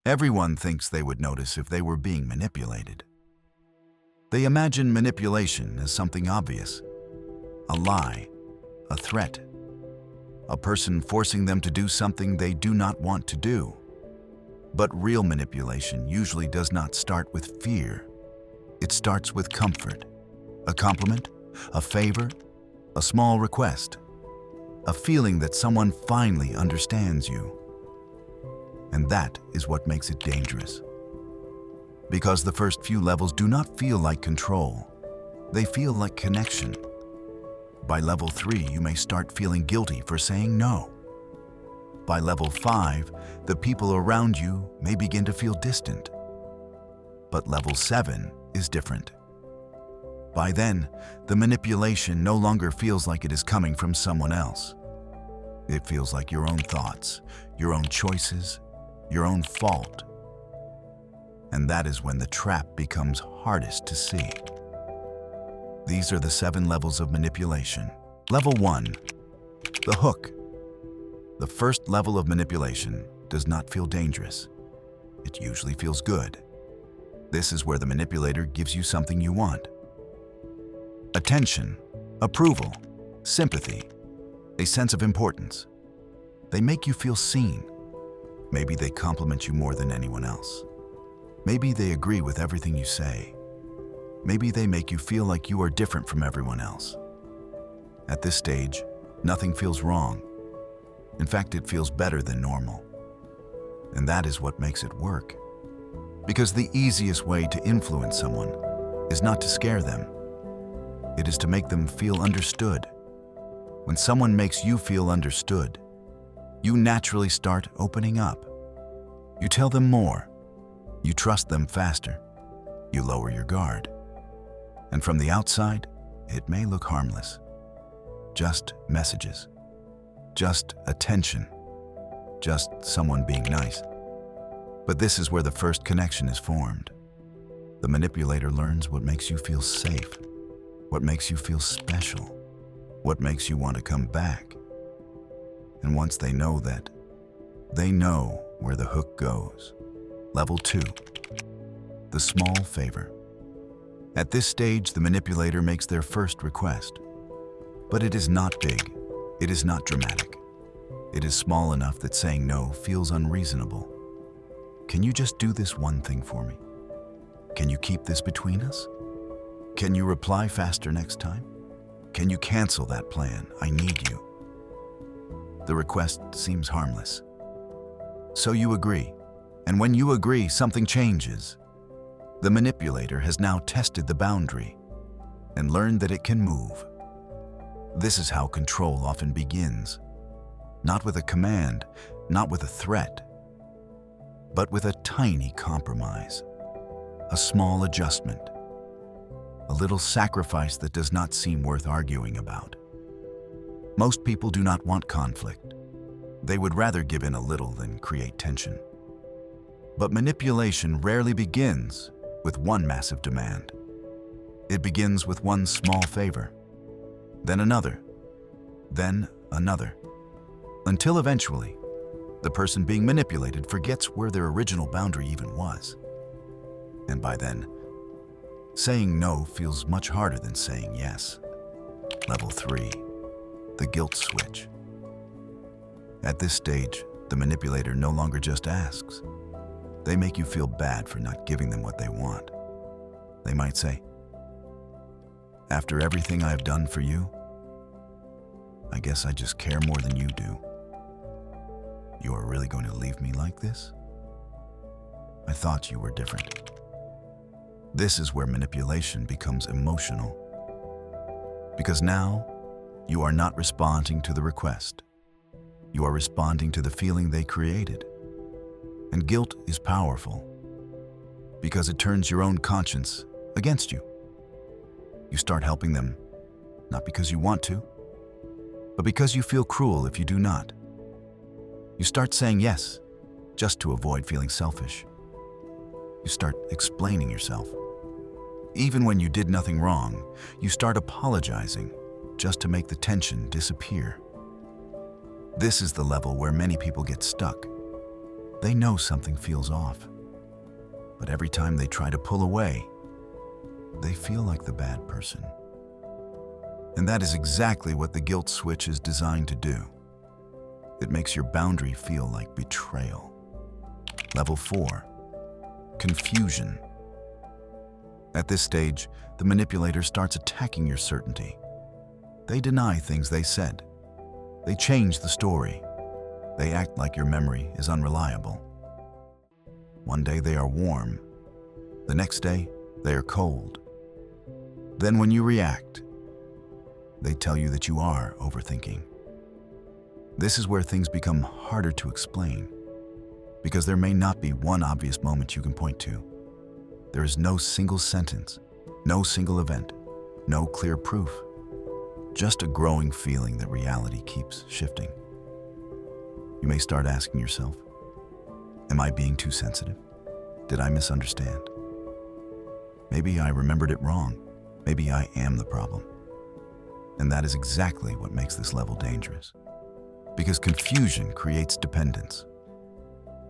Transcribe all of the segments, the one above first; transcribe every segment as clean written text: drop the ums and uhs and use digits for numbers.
Everyone thinks they would notice if they were being manipulated. They imagine manipulation as something obvious, a lie, a threat, a person forcing them to do something they do not want to do. But real manipulation usually does not start with fear. It starts with comfort, a compliment, a favor, a small request, a feeling that someone finally understands you. And that is what makes it dangerous. Because the first few levels do not feel like control. They feel like connection. By level 3, you may start feeling guilty for saying no. By level 5, the people around you may begin to feel distant. But level 7 is different. By then, the manipulation no longer feels like it is coming from someone else. It feels like your own thoughts, your own choices, your own fault. And that is when the trap becomes hardest to see. These are the 7 levels of manipulation. Level 1, the hook. The first level of manipulation does not feel dangerous. It usually feels good. This is where the manipulator gives you something you want. Attention, approval, sympathy, a sense of importance. They make you feel seen. Maybe they compliment you more than anyone else. Maybe they agree with everything you say. Maybe they make you feel like you are different from everyone else. At this stage, nothing feels wrong. In fact, it feels better than normal. And that is what makes it work. Because the easiest way to influence someone is not to scare them. It is to make them feel understood. When someone makes you feel understood, you naturally start opening up. You tell them more. You trust them faster. You lower your guard. And from the outside, it may look harmless. Just messages. Just attention. Just someone being nice. But this is where the first connection is formed. The manipulator learns what makes you feel safe, what makes you feel special, what makes you want to come back. And once they know that, they know where the hook goes. Level 2, the small favor. At this stage, the manipulator makes their first request. But it is not big. It is not dramatic. It is small enough that saying no feels unreasonable. Can you just do this one thing for me? Can you keep this between us? Can you reply faster next time? Can you cancel that plan? I need you. The request seems harmless. So you agree. And when you agree, something changes. The manipulator has now tested the boundary and learned that it can move. This is how control often begins. Not with a command, not with a threat, but with a tiny compromise, a small adjustment, a little sacrifice that does not seem worth arguing about. Most people do not want conflict. They would rather give in a little than create tension. But manipulation rarely begins with one massive demand. It begins with one small favor, then another, then another, until eventually, the person being manipulated forgets where their original boundary even was. And by then, saying no feels much harder than saying yes. Level 3, the guilt switch. At this stage, the manipulator no longer just asks. They make you feel bad for not giving them what they want. They might say, "After everything I've done for you, I guess I just care more than you do. You are really going to leave me like this? I thought you were different." This is where manipulation becomes emotional. Because now, you are not responding to the request. You are responding to the feeling they created. And guilt is powerful because it turns your own conscience against you. You start helping them, not because you want to, but because you feel cruel if you do not. You start saying yes, just to avoid feeling selfish. You start explaining yourself. Even when you did nothing wrong, you start apologizing just to make the tension disappear. This is the level where many people get stuck. They know something feels off, but every time they try to pull away, they feel like the bad person. And that is exactly what the guilt switch is designed to do. It makes your boundary feel like betrayal. Level 4, confusion. At this stage, the manipulator starts attacking your certainty. They deny things they said. They change the story. They act like your memory is unreliable. One day they are warm. The next day, they are cold. Then when you react, they tell you that you are overthinking. This is where things become harder to explain, because there may not be one obvious moment you can point to. There is no single sentence, no single event, no clear proof, just a growing feeling that reality keeps shifting. You may start asking yourself, am I being too sensitive? Did I misunderstand? Maybe I remembered it wrong. Maybe I am the problem. And that is exactly what makes this level dangerous. Because confusion creates dependence.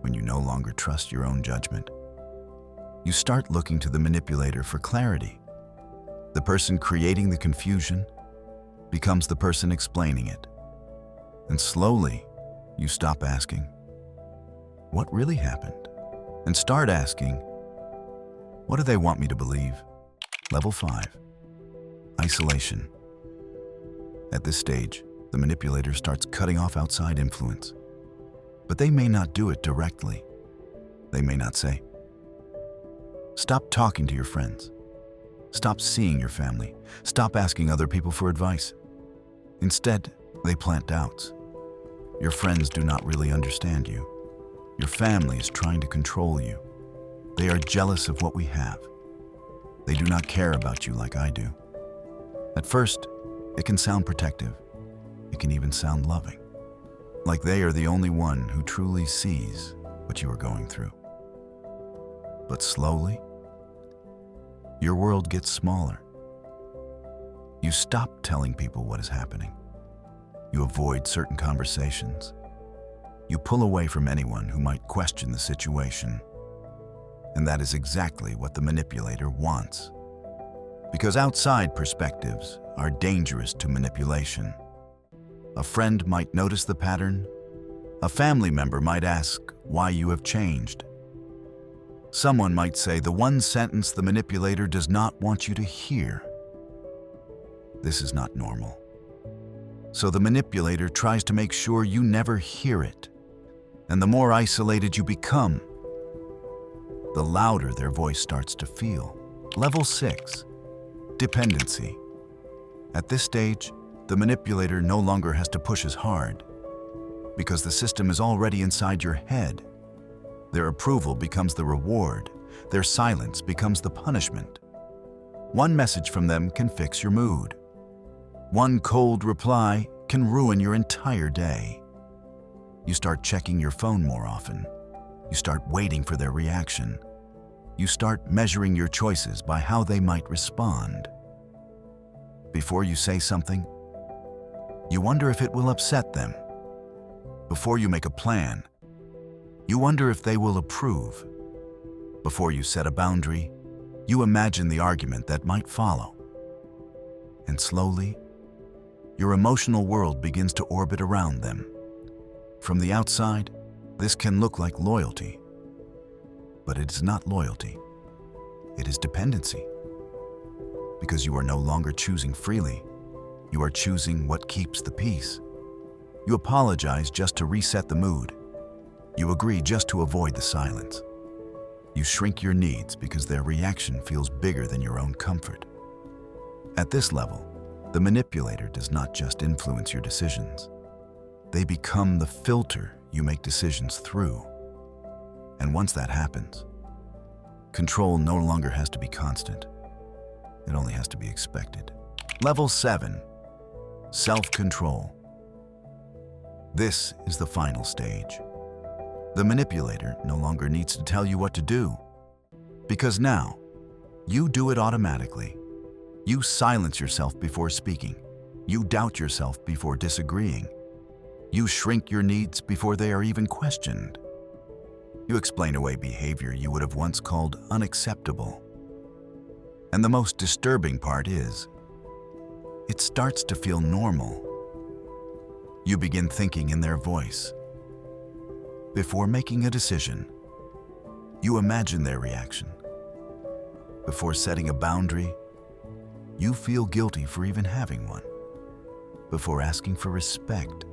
When you no longer trust your own judgment, you start looking to the manipulator for clarity. The person creating the confusion becomes the person explaining it. And slowly, you stop asking, what really happened? And start asking, what do they want me to believe? Level 5, isolation. At this stage, the manipulator starts cutting off outside influence. But they may not do it directly. They may not say, stop talking to your friends. Stop seeing your family. Stop asking other people for advice. Instead, they plant doubts. Your friends do not really understand you. Your family is trying to control you. They are jealous of what we have. They do not care about you like I do. At first, it can sound protective. It can even sound loving, like they are the only one who truly sees what you are going through. But slowly, your world gets smaller. You stop telling people what is happening. You avoid certain conversations. You pull away from anyone who might question the situation. And that is exactly what the manipulator wants. Because outside perspectives are dangerous to manipulation. A friend might notice the pattern. A family member might ask why you have changed. Someone might say the one sentence the manipulator does not want you to hear. This is not normal. So the manipulator tries to make sure you never hear it. And the more isolated you become, the louder their voice starts to feel. Level 6, dependency. At this stage, the manipulator no longer has to push as hard, because the system is already inside your head. Their approval becomes the reward. Their silence becomes the punishment. One message from them can fix your mood. One cold reply can ruin your entire day. You start checking your phone more often. You start waiting for their reaction. You start measuring your choices by how they might respond. Before you say something, you wonder if it will upset them. Before you make a plan, you wonder if they will approve. Before you set a boundary, you imagine the argument that might follow. And slowly, your emotional world begins to orbit around them. From the outside, this can look like loyalty. But it is not loyalty. It is dependency. Because you are no longer choosing freely. You are choosing what keeps the peace. You apologize just to reset the mood. You agree just to avoid the silence. You shrink your needs because their reaction feels bigger than your own comfort. At this level, the manipulator does not just influence your decisions. They become the filter you make decisions through. And once that happens, control no longer has to be constant. It only has to be expected. Level 7, self-control. This is the final stage. The manipulator no longer needs to tell you what to do, because now you do it automatically. You silence yourself before speaking. You doubt yourself before disagreeing. You shrink your needs before they are even questioned. You explain away behavior you would have once called unacceptable. And the most disturbing part is, it starts to feel normal. You begin thinking in their voice. Before making a decision, you imagine their reaction. Before setting a boundary, you feel guilty for even having one. Before asking for respect,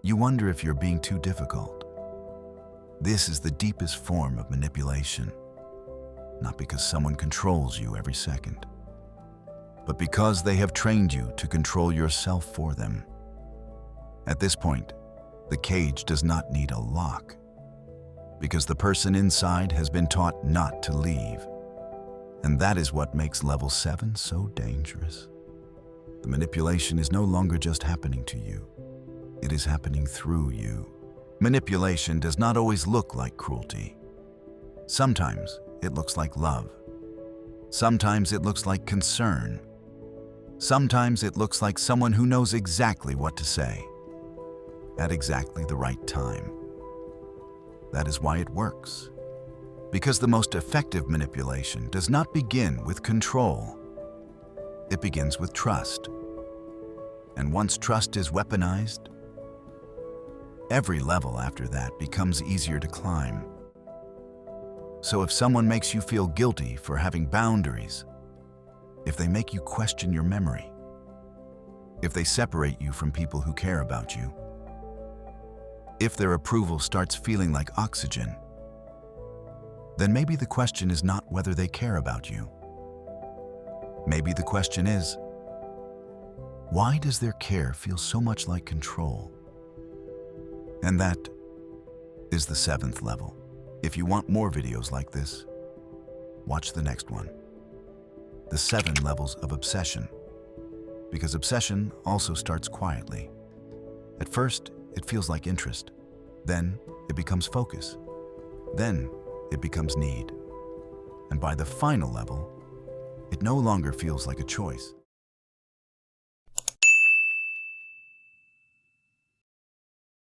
you wonder if you're being too difficult. This is the deepest form of manipulation, not because someone controls you every second, but because they have trained you to control yourself for them. At this point, the cage does not need a lock, because the person inside has been taught not to leave. And that is what makes level 7 so dangerous. The manipulation is no longer just happening to you. It is happening through you. Manipulation does not always look like cruelty. Sometimes it looks like love. Sometimes it looks like concern. Sometimes it looks like someone who knows exactly what to say at exactly the right time. That is why it works. Because the most effective manipulation does not begin with control. It begins with trust. And once trust is weaponized, every level after that becomes easier to climb. So if someone makes you feel guilty for having boundaries, if they make you question your memory, if they separate you from people who care about you, if their approval starts feeling like oxygen, then maybe the question is not whether they care about you. Maybe the question is, why does their care feel so much like control? And that is the 7th level. If you want more videos like this, watch the next one. The 7 levels of obsession. Because obsession also starts quietly. At first, it feels like interest. Then, it becomes focus. Then, it becomes need. And by the final level, it no longer feels like a choice.